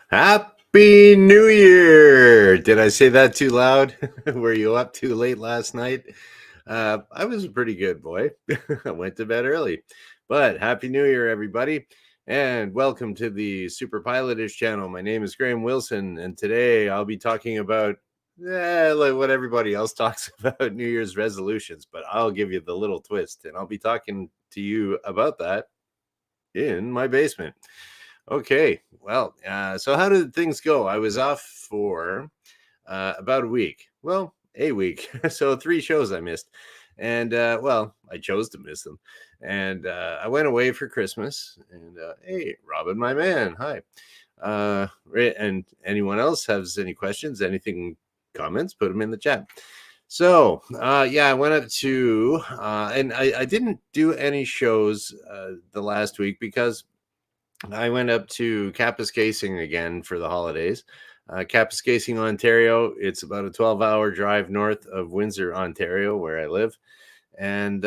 Happy New Year! Did I say that too loud? Were you up too late last night? I was a pretty good boy. I went to bed early. But Happy New Year, everybody. And welcome to the superpilotish channel. My name is Graham Wilson, and today I'll be talking about like what everybody else talks about, New Year's resolutions, but I'll give you the little twist, and I'll be talking to you about that in my basement. Okay, well, so how did things go? I was off for about a week. Well, a week. So 3 shows I missed. And well, I chose to miss them. And I went away for Christmas. And hey, Robin, my man, hi. And anyone else has any questions, anything, comments, put them in the chat. So, yeah, I went up to, and I didn't do any shows the last week because I went up to Kapuskasing again for the holidays. Kapuskasing, Ontario. It's about a 12-hour drive north of Windsor, Ontario, where I live. And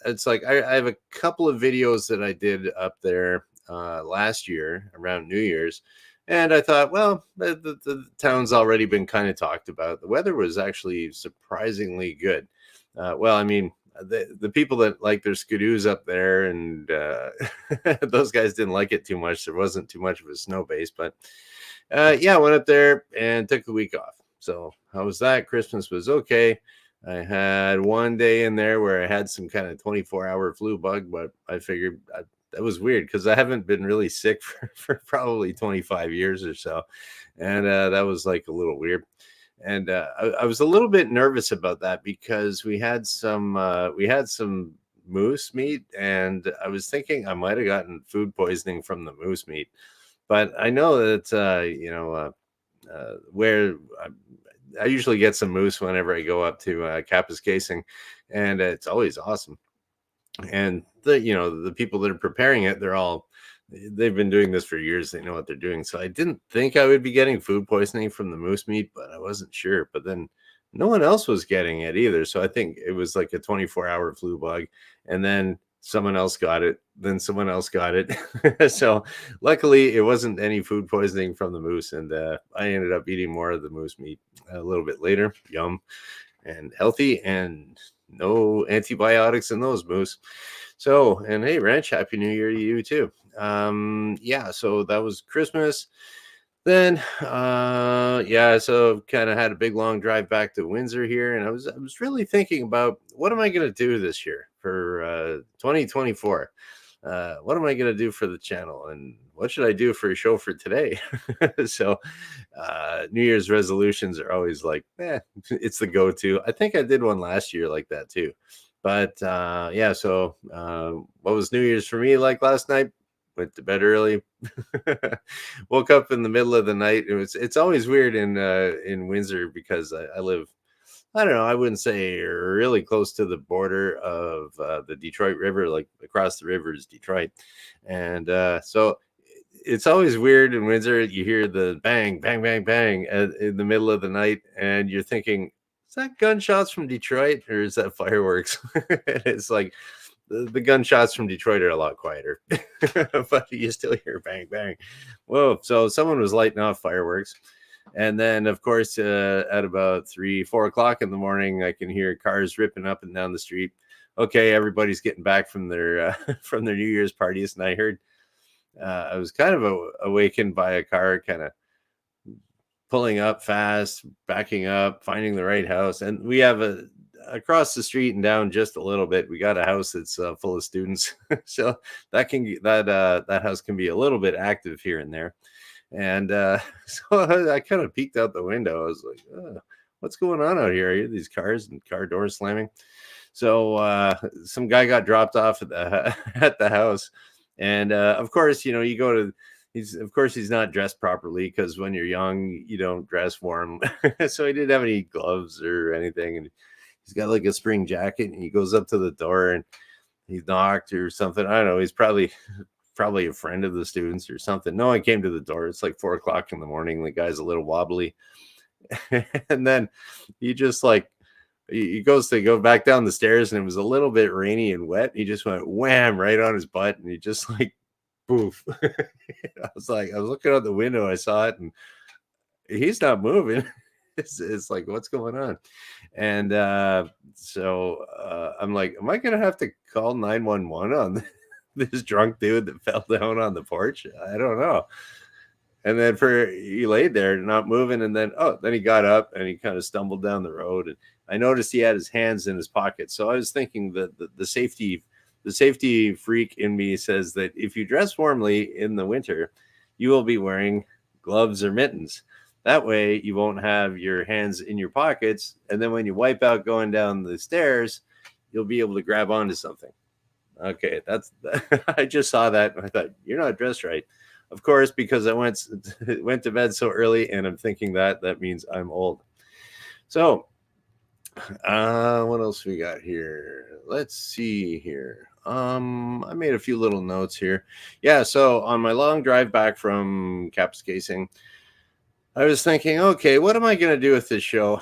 it's like I have a couple of videos that I did up there last year around New Year's. And I thought, well, the town's already been kind of talked about. The weather was actually surprisingly good. Well, I mean, the people that like their skidoos up there, and those guys didn't like it too much. There wasn't too much of a snow base, but yeah, I went up there and took a week off. So how was that? Christmas was okay. I had one day in there where I had some kind of 24-hour flu bug, but I figured that was weird because I haven't been really sick for probably 25 years or so. And that was like a little weird. And I was a little bit nervous about that because we had some moose meat, and I was thinking I might have gotten food poisoning from the moose meat. But I know that where I usually get some moose whenever I go up to Kapuskasing, and it's always awesome. And the people that are preparing it, they've been doing this for years. They know what they're doing. So I didn't think I would be getting food poisoning from the moose meat, but I wasn't sure. But then no one else was getting it either. So I think it was like a 24-hour flu bug. And then someone else got it. Then someone else got it. So luckily it wasn't any food poisoning from the moose. And I ended up eating more of the moose meat a little bit later. Yum. And healthy, and no antibiotics in those moose. So, and hey, Ranch, Happy New Year to you too. Yeah, so that was Christmas. Then yeah, so kind of had a big long drive back to Windsor here, and I was really thinking about what am I going to do this year for 2024. What am I going to do for the channel, and what should I do for a show for today? So New Year's resolutions are always like, it's the go-to. I think I did one last year like that too. But yeah, so what was New Year's for me like last night? Went to bed early. Woke up in the middle of the night. It's always weird in Windsor because I live, I don't know, I wouldn't say really close to the border of the Detroit River. Like across the river is Detroit. And so it's always weird in Windsor. You hear the bang, bang, bang, bang in the middle of the night, and you're thinking, is that gunshots from Detroit or is that fireworks? It's like the gunshots from Detroit are a lot quieter, but you still hear bang, bang. Whoa. So someone was lighting off fireworks. And then, of course, at about 3-4 o'clock in the morning, I can hear cars ripping up and down the street. Okay, everybody's getting back from their from their New Year's parties, and I heard I was kind of awakened by a car kind of pulling up fast, backing up, finding the right house, and we have across the street and down just a little bit. We got a house that's full of students, so that house can be a little bit active here and there. And so I kind of peeked out the window. I was like, what's going on out here? I hear these cars and car doors slamming. So some guy got dropped off at the house. And of course, you go to, he's not dressed properly because when you're young, you don't dress warm. So he didn't have any gloves or anything. And he's got like a spring jacket, and he goes up to the door and he's knocked or something. I don't know. He's probably a friend of the students or something. No one came to the door. It's like 4 o'clock in the morning. The guy's a little wobbly. And then he just like, he goes to go back down the stairs, and it was a little bit rainy and wet. He just went wham right on his butt, and he just like poof. I was looking out the window, I saw it, and he's not moving. It's like, what's going on? And I'm like, am I gonna have to call 911 on this drunk dude that fell down on the porch? I don't know. And then he laid there not moving, and then he got up and he kind of stumbled down the road, and I noticed he had his hands in his pockets. So I was thinking that the safety freak in me says that if you dress warmly in the winter, you will be wearing gloves or mittens. That way you won't have your hands in your pockets, and then when you wipe out going down the stairs, you'll be able to grab onto something. Okay, that's I just saw that and I thought, you're not dressed right. Of course, because I went to bed so early, and I'm thinking that means I'm old. So, what else we got here? Let's see here. I made a few little notes here. Yeah, so on my long drive back from Casing, I was thinking, okay, what am I going to do with this show?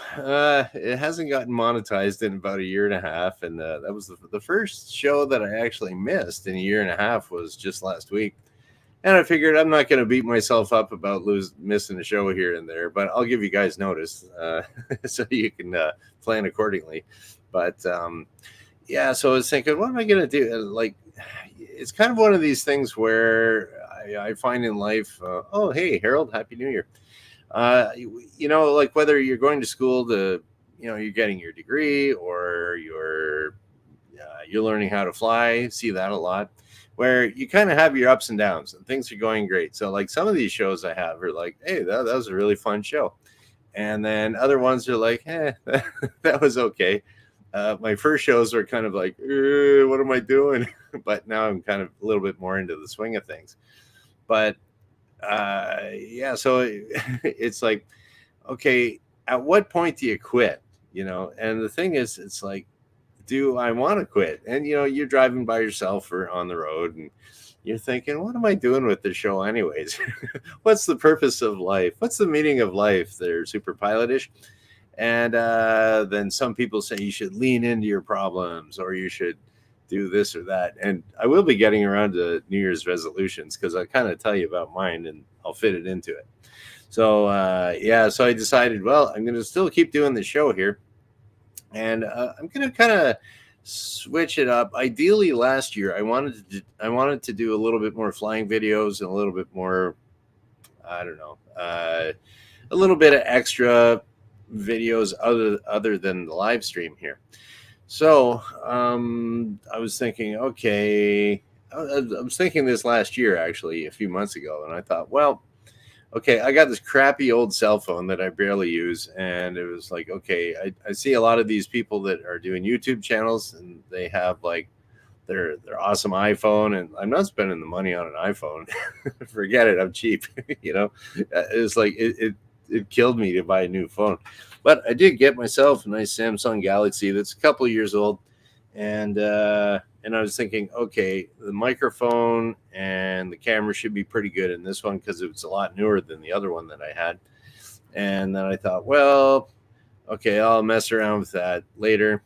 It hasn't gotten monetized in about a year and a half, and that was the first show that I actually missed in a year and a half was just last week. And I figured I'm not going to beat myself up about missing a show here and there, but I'll give you guys notice so you can plan accordingly. But yeah, so I was thinking, what am I going to do? Like, it's kind of one of these things where I find in life, oh, hey, Harold, Happy New Year. Like whether you're going to school to, you're getting your degree or you're learning how to fly, see that a lot, where you kind of have your ups and downs and things are going great. So like some of these shows I have are like, hey, that was a really fun show. And then other ones are like, that was okay. My first shows were kind of like, what am I doing? But now I'm kind of a little bit more into the swing of things. But yeah, so it's like, okay, at what point do you quit? And the thing is, it's like, do I want to quit? And you're driving by yourself or on the road and you're thinking, what am I doing with this show anyways? What's the purpose of life? What's the meaning of life? They're super pilotish. And then some people say you should lean into your problems or you should do this or that. And I will be getting around to New Year's resolutions because I kind of tell you about mine and I'll fit it into it. So yeah, so I decided, well, I'm going to still keep doing the show here. And I'm going to kind of switch it up. Ideally, last year I wanted to do a little bit more flying videos and a little bit more, I don't know, a little bit of extra videos other than the live stream here. So I was thinking, okay, I was thinking this last year, actually, a few months ago, and I thought, well, okay, I got this crappy old cell phone that I barely use. And it was like, okay, I see a lot of these people that are doing YouTube channels and they have like their awesome iPhone. And I'm not spending the money on an iPhone. Forget it. I'm cheap. It's like it killed me to buy a new phone. But I did get myself a nice Samsung Galaxy that's a couple of years old. And I was thinking, okay, the microphone and the camera should be pretty good in this one because it's a lot newer than the other one that I had. And then I thought, well, okay, I'll mess around with that later.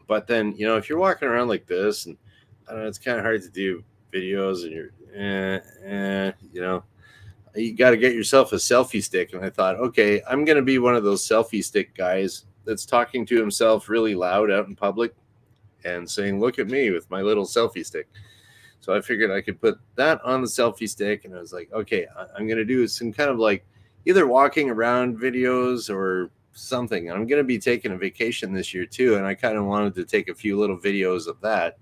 But then, if you're walking around like this, and I don't know, it's kind of hard to do videos, and you got to get yourself a selfie stick. And I thought, okay, I'm going to be one of those selfie stick guys that's talking to himself really loud out in public and saying, look at me with my little selfie stick. So I figured I could put that on the selfie stick. And I was like, okay, I'm going to do some kind of like either walking around videos or something. I'm going to be taking a vacation this year too. And I kind of wanted to take a few little videos of that.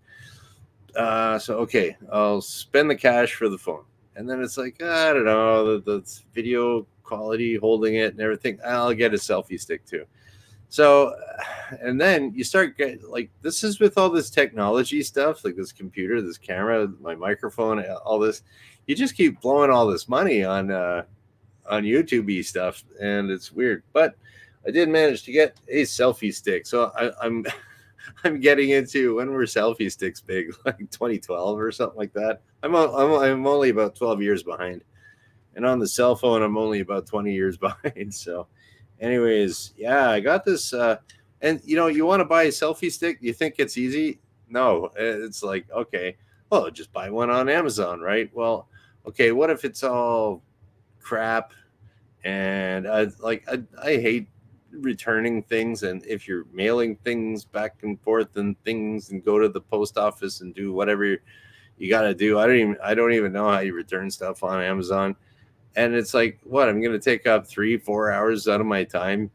So, okay, I'll spend the cash for the phone. And then it's like, I don't know, the video quality, holding it and everything. I'll get a selfie stick too. So, and then you start getting like, this is with all this technology stuff, like this computer, this camera, my microphone, all this, you just keep blowing all this money on YouTube-y stuff. And it's weird, but I did manage to get a selfie stick. So I'm getting into, when were selfie sticks big? Like 2012 or something like that. I'm only about 12 years behind. And on the cell phone, I'm only about 20 years behind. So anyways, yeah, I got this. And, you want to buy a selfie stick? You think it's easy? No, it's like, okay, oh, just buy one on Amazon, right? Well, okay, what if it's all crap? And I hate returning things, and if you're mailing things back and forth and things, and go to the post office and do whatever you got to do, I don't even know how you return stuff on Amazon. And it's like, what, I'm going to take up 3-4 hours out of my time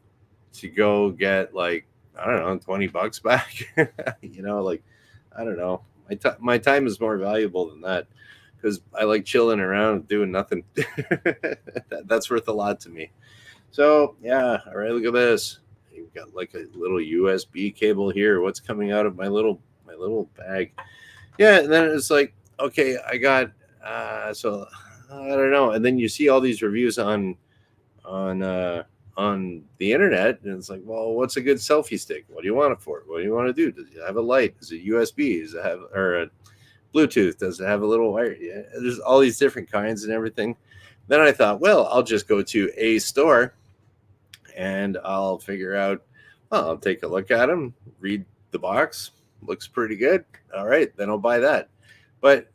to go get, like, I don't know, $20 back. Like, I don't know, my time is more valuable than that, because I like chilling around doing nothing. That's worth a lot to me. So yeah, all right, look at this. You've got like a little USB cable here. What's coming out of my little bag? Yeah, and then it's like, okay, I got so I don't know. And then you see all these reviews on uh on the internet, and it's like, well, what's a good selfie stick? What do you want it for? What do you want to do? Does it have a light? Is it USB? Does it have, or a Bluetooth? Does it have a little wire? Yeah, there's all these different kinds and everything. Then I thought, well, I'll just go to a store and I'll figure out. Well, I'll take a look at them, read the box, looks pretty good. All right, then I'll buy that. But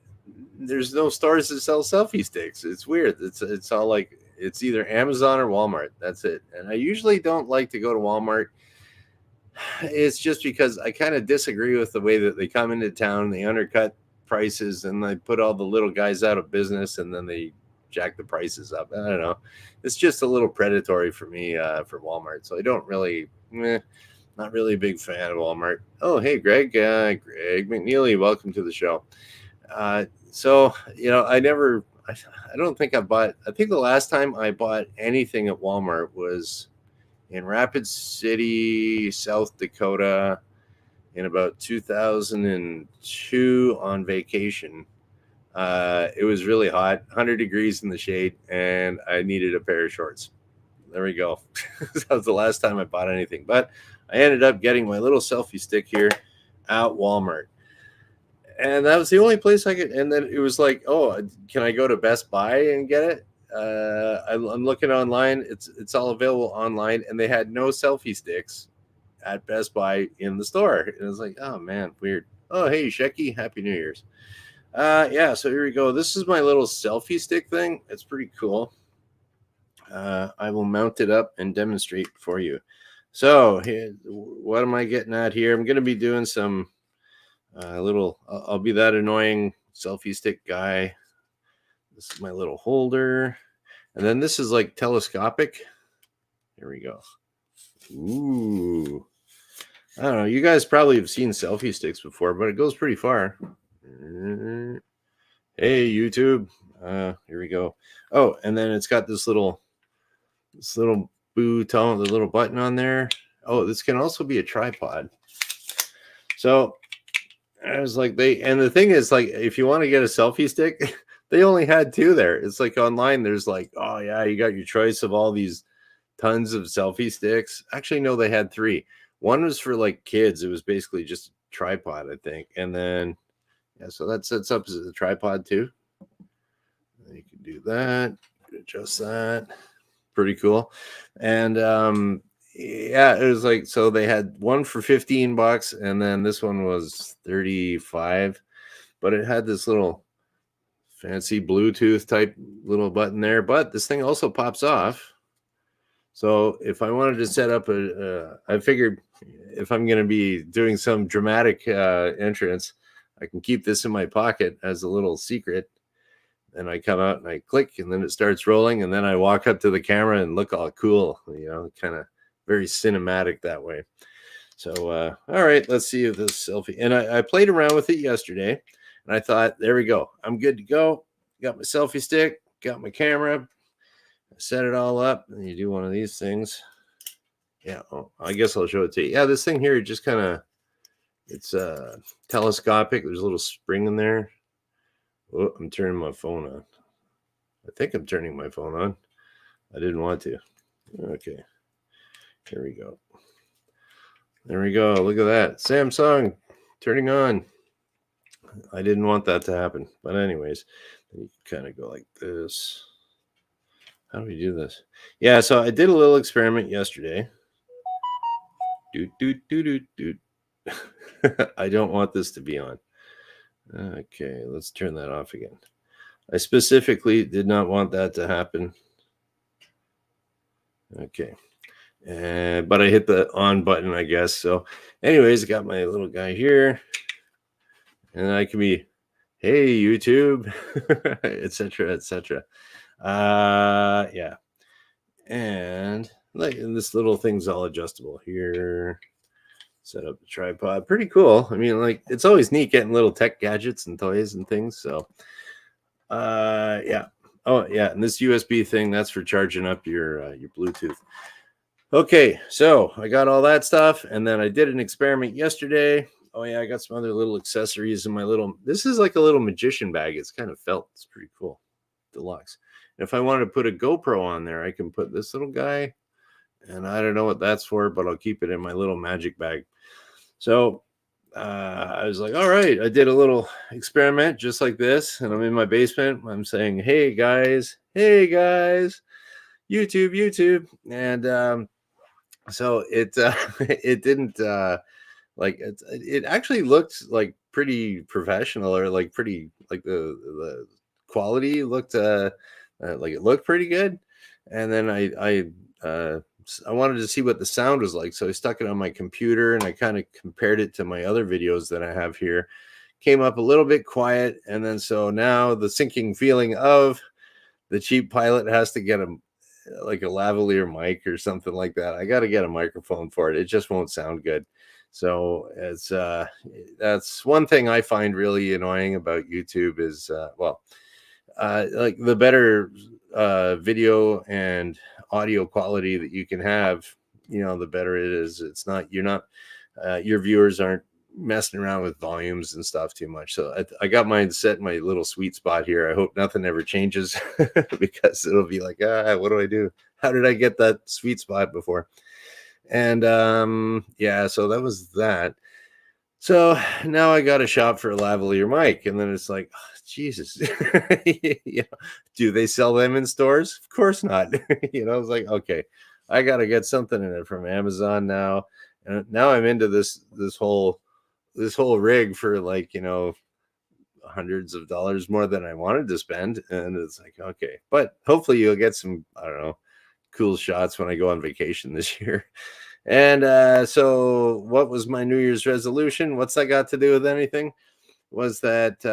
there's no stores that sell selfie sticks. It's weird. It's all like, it's either Amazon or Walmart. That's it. And I usually don't like to go to Walmart. It's just because I kind of disagree with the way that they come into town, they undercut prices, and they put all the little guys out of business, and then they jack the prices up. I don't know. It's just a little predatory for me, for Walmart. So I don't really, not really a big fan of Walmart. Oh, hey, Greg. Greg McNeely, welcome to the show. So, I don't think I think the last time I bought anything at Walmart was in Rapid City, South Dakota, in about 2002 on vacation. It was really hot, 100 degrees in the shade, and I needed a pair of shorts. There we go. That was the last time I bought anything. But I ended up getting my little selfie stick here at Walmart. And that was the only place I could. And then it was like, oh, can I go to Best Buy and get it? I'm looking online. It's all available online, and they had no selfie sticks at Best Buy in the store. And it was like, oh man, weird. Oh, hey, Shecky, Happy New Year's. Yeah, so here we go. This is my little selfie stick thing. It's pretty cool. I will mount it up and demonstrate for you. So here, what am I getting at here? I'm going to be doing some I'll be that annoying selfie stick guy. This is my little holder. And then this is like telescopic. Here we go. Ooh. I don't know. You guys probably have seen selfie sticks before, but it goes pretty far. Hey, YouTube. Here we go. Oh, and then it's got this little button, the little button on there. Oh, this can also be a tripod. So I was like, and the thing is, like, if you want to get a selfie stick, they only had two there. It's like online, there's like, oh yeah, you got your choice of all these tons of selfie sticks. Actually, no, they had three. One was for like kids. It was basically just a tripod, I think. And then, yeah, so that sets up as a tripod too. You can do that, adjust that. Pretty cool. And yeah, it was like, so they had one for $15, and then this one was $35, but it had this little fancy Bluetooth type little button there. But this thing also pops off. So if I wanted to set up I figured if I'm going to be doing some dramatic entrance, I can keep this in my pocket as a little secret. And I come out and I click, and then it starts rolling, and then I walk up to the camera and look all cool, kind of very cinematic that way. So, all right, let's see if this selfie. And I played around with it yesterday, and I thought, there we go. I'm good to go. Got my selfie stick, got my camera, set it all up, and you do one of these things. Yeah, I guess I'll show it to you. Yeah, this thing here just kind of, it's telescopic. There's a little spring in there. Oh, I'm turning my phone on. I think I'm turning my phone on. I didn't want to. Okay. Here we go. There we go. Look at that. Samsung turning on. I didn't want that to happen. But anyways, you kind of go like this. How do we do this? Yeah, so I did a little experiment yesterday. Doot, doot, doot, doot, doot. I don't want this to be on. Okay, let's turn that off again. I specifically did not want that to happen. Okay. But I hit the on button, I guess. So, anyways, I got my little guy here, and I can be, hey, YouTube, etc., etc. Yeah. And like, and this little thing's all adjustable here. Set up the tripod. Pretty cool. I mean, like, it's always neat getting little tech gadgets and toys and things. So, yeah. Oh, yeah. And this USB thing, that's for charging up your Bluetooth. Okay, so I got all that stuff, and then I did an experiment yesterday. Oh yeah, I got some other little accessories in my little. This is like a little magician bag. It's kind of felt. It's pretty cool, deluxe. And if I wanted to put a GoPro on there, I can put this little guy, and I don't know what that's for, but I'll keep it in my little magic bag. So I was like, all right, I did a little experiment just like this, and I'm in my basement. I'm saying, hey guys, YouTube, and so it it didn't like it actually looked like pretty professional, or like pretty like the quality looked like it looked pretty good. And then I wanted to see what the sound was like, so I stuck it on my computer and I kind of compared it to my other videos that I have here. Came up a little bit quiet, and then so now the sinking feeling of the cheap pilot has to get a like a lavalier mic or something like that. I got to get a microphone for it. It just won't sound good. So it's that's one thing I find really annoying about YouTube is like the better video and audio quality that you can have, the better it is. It's not you're not your viewers aren't messing around with volumes and stuff too much. So I got mine set in my little sweet spot here. I hope nothing ever changes because it'll be like, what do I do? How did I get that sweet spot before? And yeah, so that was that. So now I got to shop for a lavalier mic, and then it's like, oh, Jesus, do they sell them in stores? Of course not. I was like, okay, I got to get something in it from Amazon now, and now I'm into this whole rig for like hundreds of dollars more than I wanted to spend, and it's like, okay, but hopefully you'll get some, I don't know, cool shots when I go on vacation this year. And so what was my New Year's resolution? What's that got to do with anything? Was that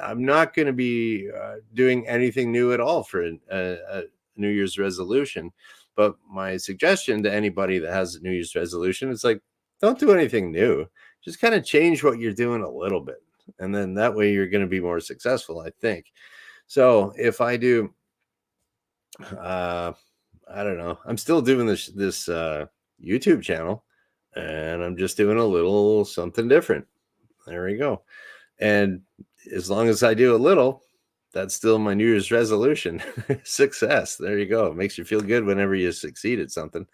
I'm not going to be doing anything new at all for a New Year's resolution. But my suggestion to anybody that has a New Year's resolution is like, don't do anything new. Just kind of change what you're doing a little bit. And then that way you're going to be more successful, I think. So if I do, I don't know, I'm still doing this YouTube channel, and I'm just doing a little something different. There we go. And as long as I do a little, that's still my New Year's resolution. Success. There you go. It makes you feel good whenever you succeed at something.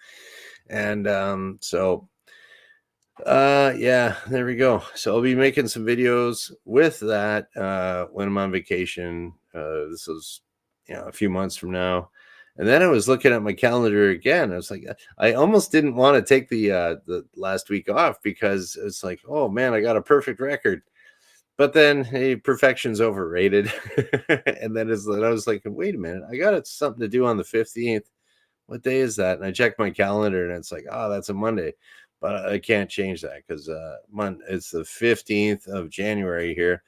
And yeah, there we go. So I'll be making some videos with that when I'm on vacation. This is a few months from now. And then I was looking at my calendar again. I was like, I almost didn't want to take the last week off because it's like, oh man, I got a perfect record. But then, hey, perfection's overrated. And then I was like, wait a minute, I got something to do on the 15th. What day is that? And I checked my calendar, and it's like, oh, that's a Monday. But I can't change that because it's the 15th of January here.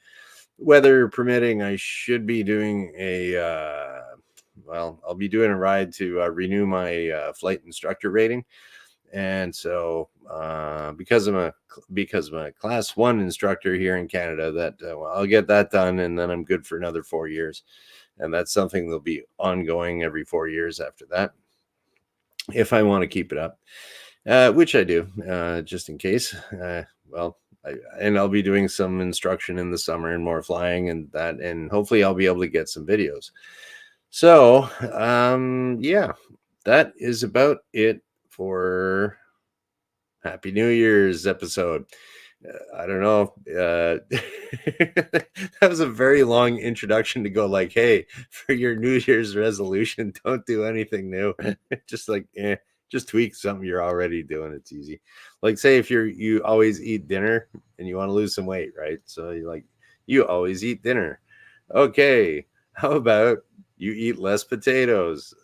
Weather permitting, I should be doing I'll be doing a ride to renew my flight instructor rating. And so because I'm a class 1 instructor here in Canada, that I'll get that done, and then I'm good for another 4 years. And that's something that'll be ongoing every 4 years after that, if I want to keep it up, which I do, just in case. And I'll be doing some instruction in the summer and more flying and that, and hopefully I'll be able to get some videos. So, yeah, that is about it for Happy New Year's episode. I don't know. That was a very long introduction to go like, hey, for your New Year's resolution, don't do anything new. Just like, just tweak something you're already doing. It's easy. Like, say if you always eat dinner and you want to lose some weight, right? So you like, You always eat dinner. Okay. How about you eat less potatoes?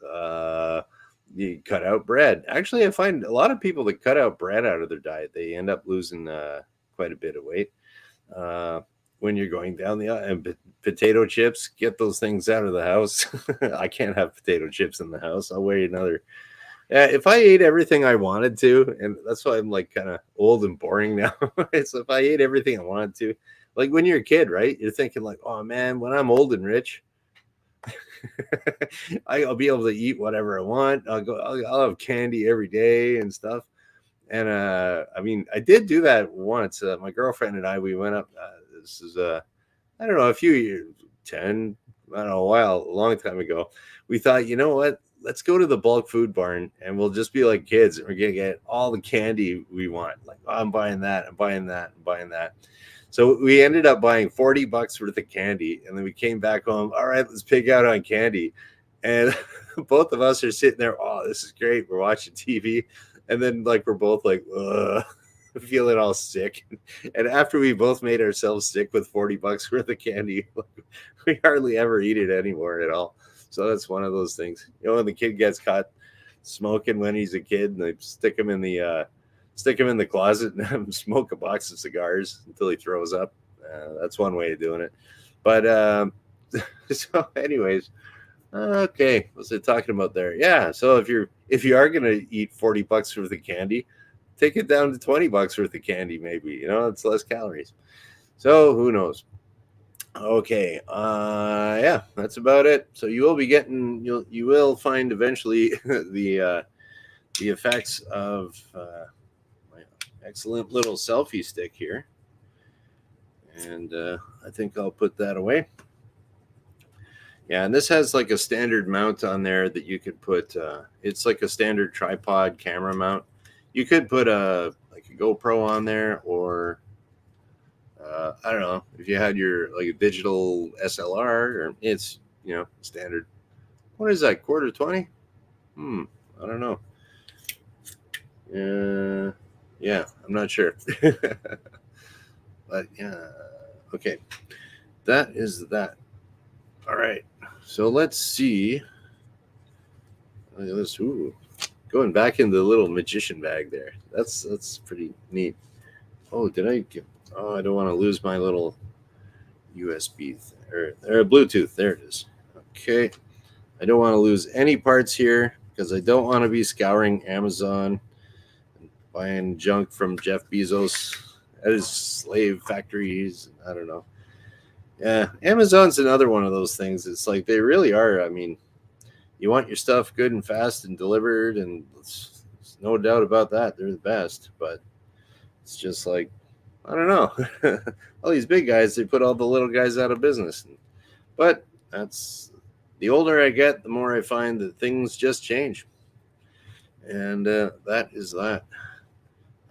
You cut out bread. Actually, I find a lot of people that cut out bread out of their diet, they end up losing quite a bit of weight. Uh, when you're going down the aisle, and potato chips, get those things out of the house. I can't have potato chips in the house. I'll wait another. Yeah, if I ate everything I wanted to, and that's why I'm like kind of old and boring now. So if I ate everything I wanted to, like when you're a kid, right? You're thinking like, oh man, when I'm old and rich, I'll be able to eat whatever I want. I'll have candy every day and stuff. And I mean, I did do that once. My girlfriend and I, we went up. This is I don't know, a few years, 10, I don't know, a long time ago. We thought, you know what? Let's go to the bulk food barn and we'll just be like kids. And we're going to get all the candy we want. Like, oh, I'm buying that. I'm buying that. I'm buying that. So we ended up buying $40 worth of candy. And then we came back home. All right, let's pig out on candy. And both of us are sitting there. Oh, this is great. We're watching TV. And then, like, we're both like, ugh, feeling all sick. And after we both made ourselves sick with $40 worth of candy, we hardly ever eat it anymore at all. So that's one of those things. You know, when the kid gets caught smoking when he's a kid, and they stick him in the closet and have him smoke a box of cigars until he throws up. That's one way of doing it. But so, anyways, okay, what's it talking about there? Yeah, so if you are gonna eat $40 worth of candy, take it down to $20 worth of candy, maybe. You know, it's less calories. So who knows? Okay, yeah, that's about it. So you will be getting, you will find eventually the effects of my excellent little selfie stick here, and I think I'll put that away. Yeah, and this has like a standard mount on there that you could put. It's like a standard tripod camera mount. You could put a like a GoPro on there, or I don't know if you had your like a digital SLR, or it's standard. What is that? Quarter 20? I don't know. Yeah, I'm not sure. But yeah, okay. That is that. All right. So let's see. Look at this. Ooh, going back in the little magician bag there. That's pretty neat. Oh, did I get? Oh, I don't want to lose my little USB or Bluetooth. There it is. Okay. I don't want to lose any parts here because I don't want to be scouring Amazon and buying junk from Jeff Bezos at his slave factories. I don't know. Yeah, Amazon's another one of those things. It's like they really are. I mean, you want your stuff good and fast and delivered, and it's no doubt about that. They're the best, but it's just like, I don't know. All these big guys, they put all the little guys out of business. But that's the older I get, the more I find that things just change. And that is that.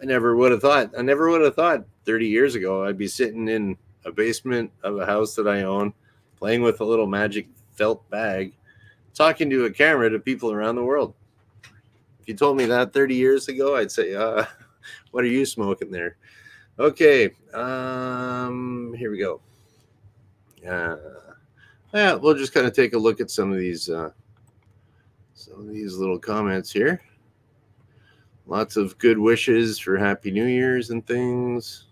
I never would have thought 30 years ago I'd be sitting in a basement of a house that I own, playing with a little magic felt bag, talking to a camera to people around the world. If you told me that 30 years ago, I'd say, what are you smoking there? Okay, here we go. Yeah, we'll just kind of take a look at some of these little comments here. Lots of good wishes for Happy New Year's and things.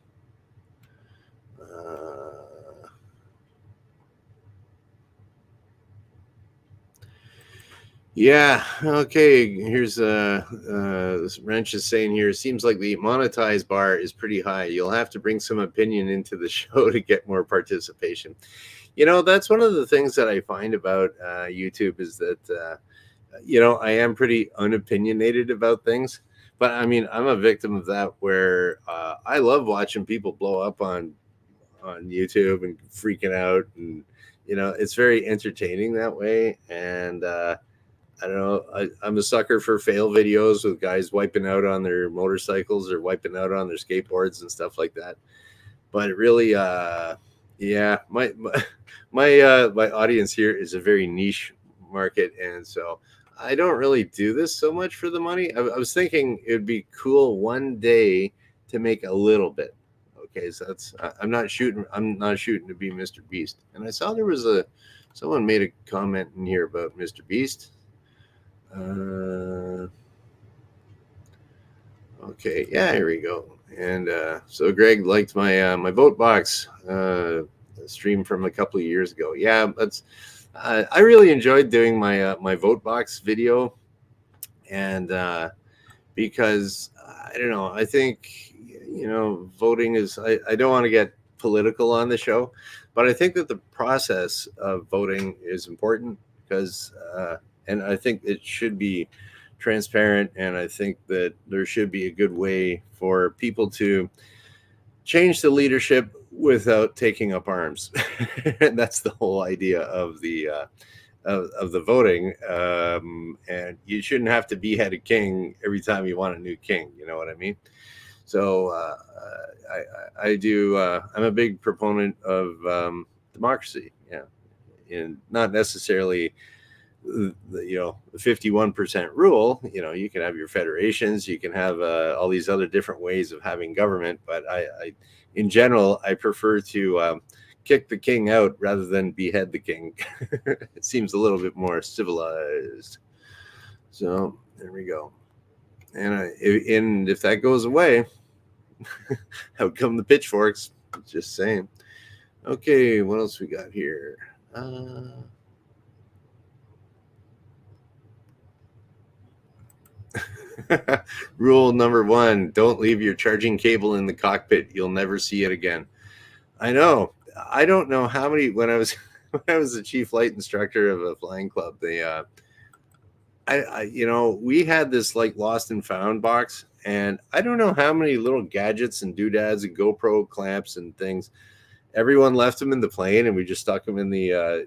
Yeah, okay. Here's this Wrench is saying here, seems like the monetized bar is pretty high. You'll have to bring some opinion into the show to get more participation. You know, that's one of the things that I find about YouTube is that I am pretty unopinionated about things. But I mean, I'm a victim of that where I love watching people blow up on YouTube and freaking out, and it's very entertaining that way. And I don't know. I'm a sucker for fail videos with guys wiping out on their motorcycles or wiping out on their skateboards and stuff like that. But really, yeah, my audience here is a very niche market, and so I don't really do this so much for the money. I was thinking it'd be cool one day to make a little bit. Okay, so I'm not shooting. I'm not shooting to be Mr. Beast. And I saw there was someone made a comment in here about Mr. Beast. Okay, yeah, here we go. And so Greg liked my vote box stream from a couple of years ago. Yeah, that's I really enjoyed doing my vote box video, and because I don't know, I think voting is. I don't want to get political on the show, but I think that the process of voting is important because, and I think it should be transparent, and I think that there should be a good way for people to change the leadership without taking up arms. And that's the whole idea of the voting. And you shouldn't have to behead a king every time you want a new king. You know what I mean? So I do. I'm a big proponent of democracy. Yeah, and not necessarily the 51% rule. You can have your federations, you can have all these other different ways of having government, but I in general, I prefer to kick the king out rather than behead the king. It seems a little bit more civilized. So there we go. And if that goes away, out come the pitchforks. Just saying. Okay, what else we got here? Rule number 1: don't leave your charging cable in the cockpit. You'll never see it again. I know. I don't know how many when I was the chief flight instructor of a flying club. We had this like lost and found box, and I don't know how many little gadgets and doodads and GoPro clamps and things. Everyone left them in the plane, and we just stuck them in the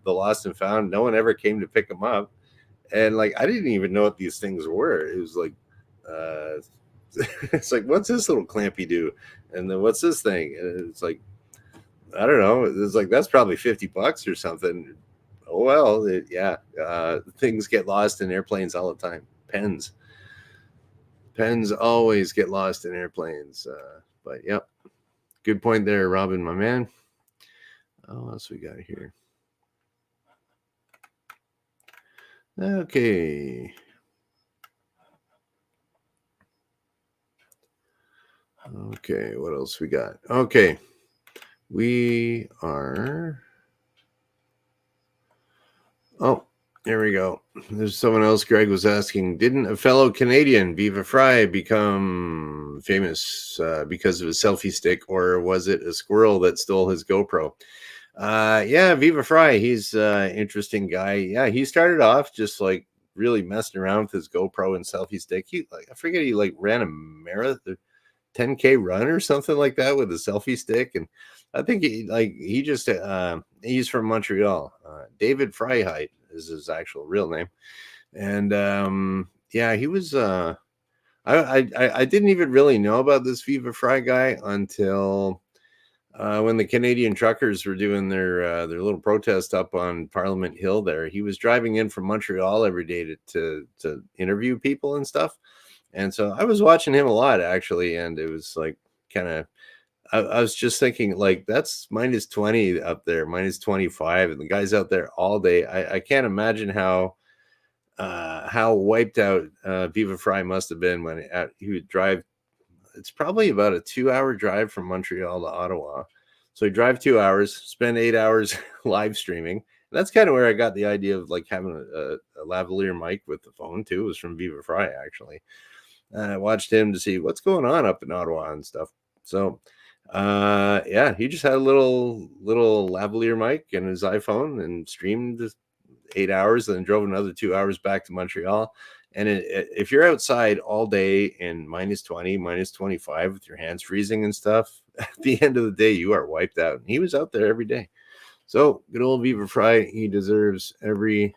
lost and found. No one ever came to pick them up. And like I didn't even know what these things were. It was like it's like, what's this little clampy do? And then what's this thing? And it's like, I don't know. It's like, that's probably $50 or something. Oh well, yeah. Things get lost in airplanes all the time. Pens always get lost in airplanes. But yep, good point there, Robin, my man. What else we got here? Okay. Okay, what else we got? Okay, we are. Oh, there we go. There's someone else. Greg was asking, didn't a fellow Canadian, Viva Fry, become famous because of his selfie stick, or was it a squirrel that stole his GoPro? Yeah, Viva Fry, he's an interesting guy. Yeah, he started off just like really messing around with his GoPro and selfie stick. I forget, he like ran a marathon, 10K run or something like that with a selfie stick. And I think he's from Montreal. David Freiheit is his actual real name. And yeah, he was I didn't even really know about this Viva Fry guy until when the Canadian truckers were doing their little protest up on Parliament Hill there. He was driving in from Montreal every day to interview people and stuff. And so I was watching him a lot, actually, and it was like kind of, I was just thinking, like, that's -20 up there, -25, and the guy's out there all day. I can't imagine how wiped out Viva Fry must have been when he would drive. It's probably about a 2-hour drive from Montreal to Ottawa. So he'd drive 2 hours, spend 8 hours live streaming. And that's kind of where I got the idea of like having a lavalier mic with the phone too. It was from Viva Fry, actually. I watched him to see what's going on up in Ottawa and stuff. So, yeah, he just had a little lavalier mic and his iPhone and streamed 8 hours, and then drove another 2 hours back to Montreal. And if you're outside all day in -20, -25 with your hands freezing and stuff, at the end of the day, you are wiped out. And he was out there every day. So good old Viva Fry, he deserves every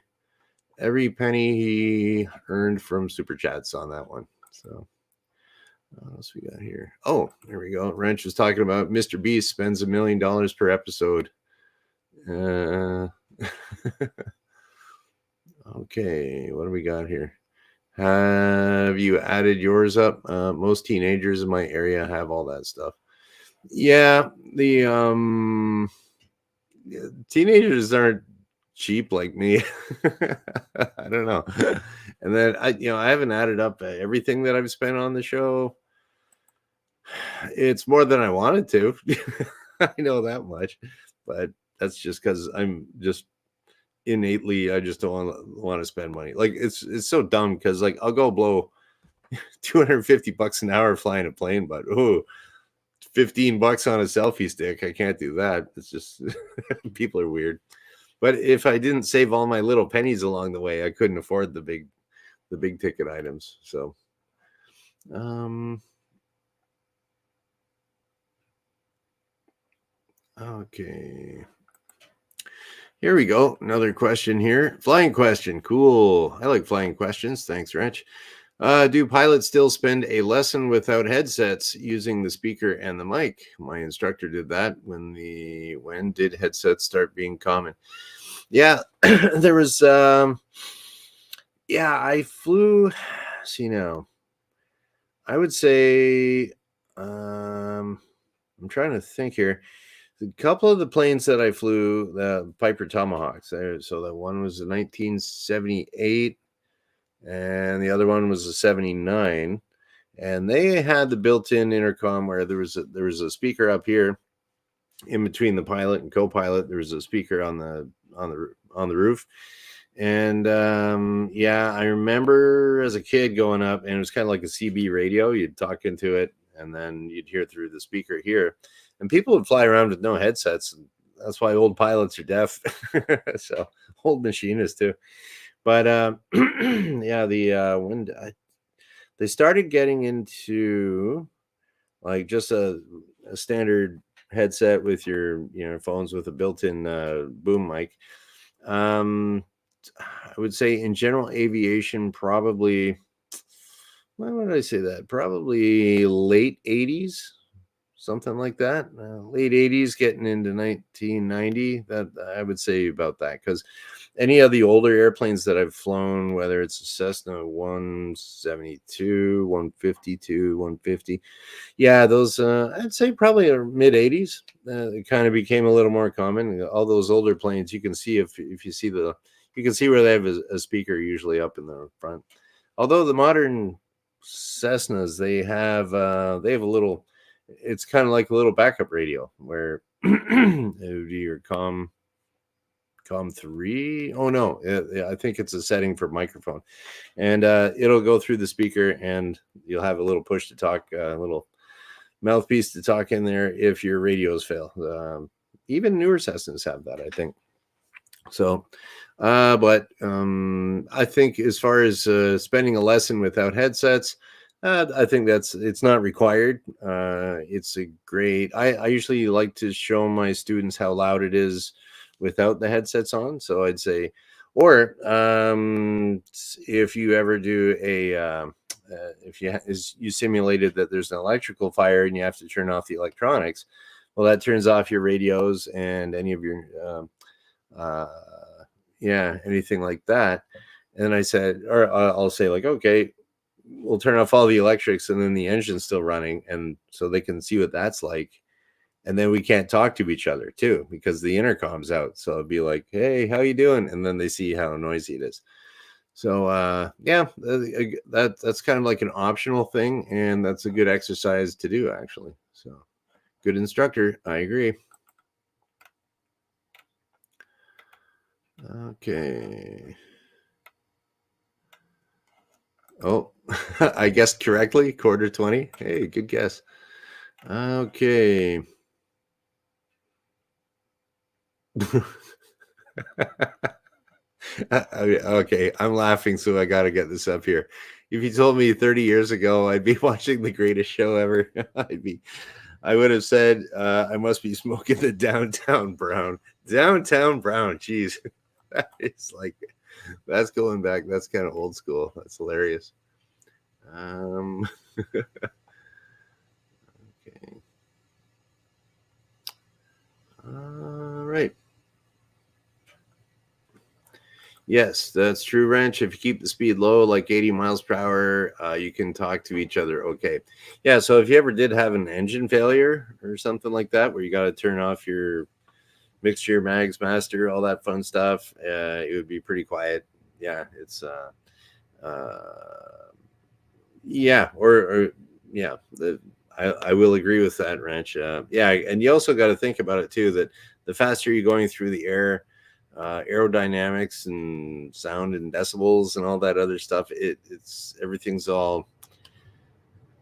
penny he earned from super chats on that one. So what else we got here? Oh, there we go. Wrench was talking about Mr. Beast spends $1 million per episode. Okay, what do we got here? Have you added yours up? Most teenagers in my area have all that stuff. Yeah, the teenagers aren't cheap like me. I don't know. And then I haven't added up everything that I've spent on the show. It's more than I wanted to. I know that much, but that's just because I'm just innately I just don't want to spend money. Like it's so dumb because like I'll go blow $250 an hour flying a plane, but oh, $15 on a selfie stick. I can't do that. It's just people are weird. But if I didn't save all my little pennies along the way, I couldn't afford the big ticket items. So um okay. Here we go. Another question here. Flying question. Cool. I like flying questions. Thanks, Rich. Do pilots still spend a lesson without headsets using the speaker and the mic? My instructor did that when did headsets start being common? Yeah, there was yeah, I flew see now. I would say I'm trying to think here. A couple of the planes that I flew, the Piper Tomahawks, so that one was a 1978 and the other one was a 79, and they had the built-in intercom where there was a speaker up here in between the pilot and co-pilot. There was a speaker on the roof, and yeah, I remember as a kid going up, and it was kind of like a CB radio. You'd talk into it, and then you'd hear through the speaker here, and people would fly around with no headsets. And that's why old pilots are deaf. So old machinists too. But yeah, they started getting into like just a standard headset with your phones with a built-in boom mic. Um, I would say in general aviation, probably. Why would I say that? Probably late '80s, something like that. Late '80s, getting into 1990. That I would say about that because any of the older airplanes that I've flown, whether it's a Cessna 172, 152, 150, yeah, those I'd say probably are mid '80s. It kind of became a little more common. All those older planes, you can see if you see you can see where they have a speaker usually up in the front. Although the modern Cessnas, they have a little. It's kind of like a little backup radio where it would be your Com3. Oh no, I think it's a setting for microphone, and it'll go through the speaker, and you'll have a little push to talk, a little mouthpiece to talk in there if your radios fail. Even newer Cessnas have that, I think. So, but I think as far as spending a lesson without headsets, I think it's not required. It's a great. I usually like to show my students how loud it is without the headsets on. So I'd say, or if you ever do if you simulated that there's an electrical fire and you have to turn off the electronics, well, that turns off your radios and any of your uh, yeah, anything like that. And then I said, or I'll say like, okay, we'll turn off all the electrics and then the engine's still running, and so they can see what that's like. And then we can't talk to each other too because the intercom's out. So it'd be like, hey, how you doing? And then they see how noisy it is. So yeah, that's kind of like an optional thing, and that's a good exercise to do actually. So good instructor, I agree. Okay. Oh, I guessed correctly. Quarter 20. Hey, good guess. Okay. Okay, I'm laughing, so I got to get this up here. If you told me 30 years ago I'd be watching the greatest show ever, I would have said I must be smoking the downtown brown. Downtown brown. Jeez, that is like that's going back. That's kind of old school. That's hilarious. Um, okay. All right. Yes, that's true, Wrench. If you keep the speed low, like 80 miles per hour, you can talk to each other. Okay. Yeah. So if you ever did have an engine failure or something like that, where you got to turn off your mixture, mags, master, all that fun stuff, it would be pretty quiet. Yeah. Uh, yeah. Or yeah. I will agree with that, Wrench. Yeah. And you also got to think about it too, that the faster you're going through the air, aerodynamics and sound and decibels and all that other stuff. It's everything's all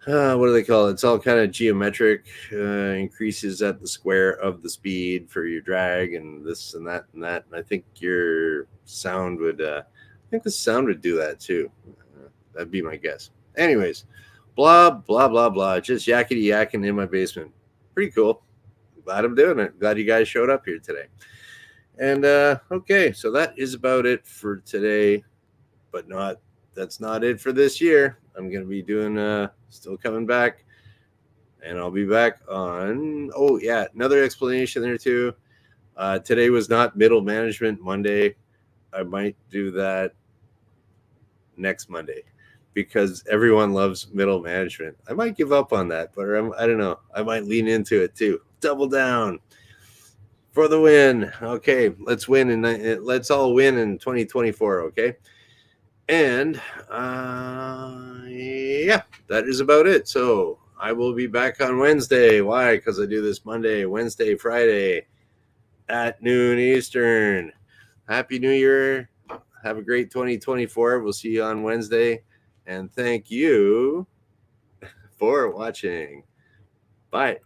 what do they call it? It's all kind of geometric increases at the square of the speed for your drag and this and that and that. And I think your sound would, I think the sound would do that too. That'd be my guess. Anyways, blah blah blah blah. Just yakety yakking in my basement. Pretty cool. Glad I'm doing it. Glad you guys showed up here today. And okay, so that is about it for today, but not that's not it for this year. I'm gonna be doing still coming back, and I'll be back on oh yeah, another explanation there too. Today was not middle management Monday. I might do that next Monday because everyone loves middle management. I might give up on that, but I don't know. I might lean into it too. Double down for the win. Okay, let's win and let's all win in 2024. Okay, and yeah, that is about it. So I will be back on Wednesday. Why? Because I do this Monday, Wednesday, Friday at noon Eastern. Happy New Year. Have a great 2024. We'll see you on Wednesday. And thank you for watching. Bye.